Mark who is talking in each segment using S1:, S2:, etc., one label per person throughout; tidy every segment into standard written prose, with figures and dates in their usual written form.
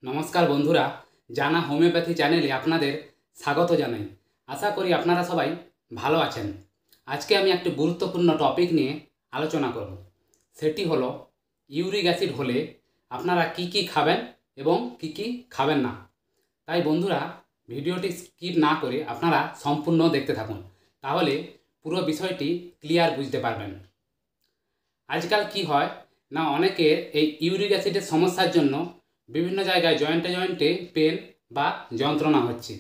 S1: নমস্কার বন্ধুরা, জানা হোমিওপ্যাথি চ্যানেলে আপনাদের স্বাগত জানাই। আশা করি আপনারা সবাই ভালো আছেন। আজকে আমি একটি গুরুত্বপূর্ণ টপিক নিয়ে আলোচনা করব। সেটি হলো ইউরিক অ্যাসিড হলে আপনারা কি কি খাবেন এবং কি কি খাবেন না। তাই বন্ধুরা, ভিডিওটি স্কিপ না করে আপনারা সম্পূর্ণ দেখতে থাকুন, তাহলে পুরো বিষয়টি ক্লিয়ার বুঝতে পারবেন। আজকাল কি হয় না, অনেকে এই ইউরিক অ্যাসিডের সমস্যার জন্য বিভিন্ন জায়গায় জয়েন্টে জয়েন্টে পেন বা যন্ত্রণা হচ্ছে।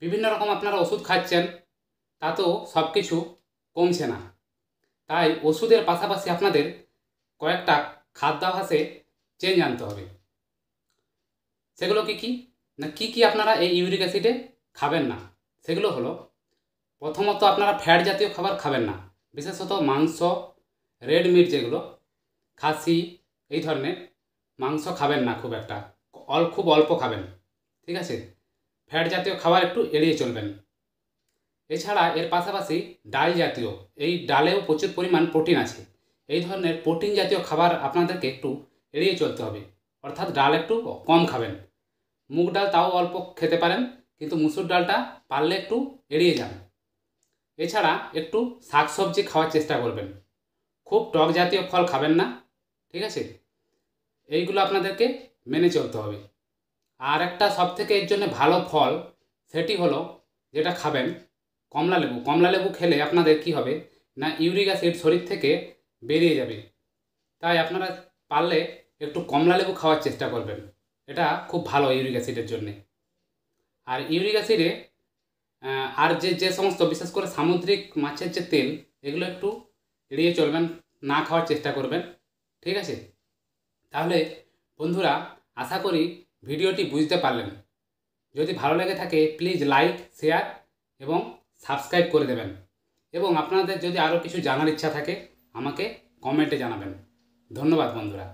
S1: বিভিন্ন রকম আপনারা ওষুধ খাচ্ছেন, তাতেও সব কিছু কমছে না। তাই ওষুধের পাশাপাশি আপনাদের কয়েকটা খাদ্যাভ্যাসে চেঞ্জ আনতে হবে। সেগুলো কি কি না, কি কি আপনারা এই ইউরিক অ্যাসিডে খাবেন না, সেগুলো হলো, প্রথমত আপনারা ফ্যাট জাতীয় খাবার খাবেন না, বিশেষত মাংস, রেড মিট যেগুলো, খাসি, এই ধরনের মাংস খাবেন না, খুব অল্প খাবেন, ঠিক আছে। ফ্যাট জাতীয় খাবার একটু এড়িয়ে চলবেন। এছাড়া এর পাশাপাশি ডাল জাতীয়, এই ডালেও প্রচুর পরিমাণ প্রোটিন আছে। এই ধরনের প্রোটিন জাতীয় খাবার আপনাদেরকে একটু এড়িয়ে চলতে হবে, অর্থাৎ ডাল একটু কম খাবেন। মুগ ডাল তাও অল্প খেতে পারেন, কিন্তু মুসুর ডালটা পারলে একটু এড়িয়ে যান। এছাড়া একটু শাকসবজি খাওয়ার চেষ্টা করবেন। খুব টক জাতীয় ফল খাবেন না, ঠিক আছে। এইগুলো আপনাদেরকে মেনে চলতে হবে। আর একটা সবথেকে এর জন্য ভালো ফল, সেটি হলো, যেটা খাবেন, কমলা লেবু। কমলা লেবু খেলে আপনাদের কি হবে না, ইউরিক অ্যাসিড শরীর থেকে বেরিয়ে যাবে। তাই আপনারা পারলে একটু কমলা লেবু খাওয়ার চেষ্টা করবেন। এটা খুব ভালো ইউরিক অ্যাসিডের জন্যে। আর ইউরিক অ্যাসিডে আর যে যে সমস্ত, বিশেষ করে সামুদ্রিক মাছের যে তেল, এগুলো একটু এড়িয়ে চলবেন, না খাওয়ার চেষ্টা করবেন, ঠিক আছে। তাহলে বন্ধুরা, আশা করি ভিডিওটি বুঝতে পারলেন। যদি ভালো লেগে থাকে প্লিজ লাইক, শেয়ার এবং সাবস্ক্রাইব করে দেবেন। এবং আপনাদের যদি আরও কিছু জানার ইচ্ছা থাকে আমাকে কমেন্টে জানাবেন। ধন্যবাদ বন্ধুরা।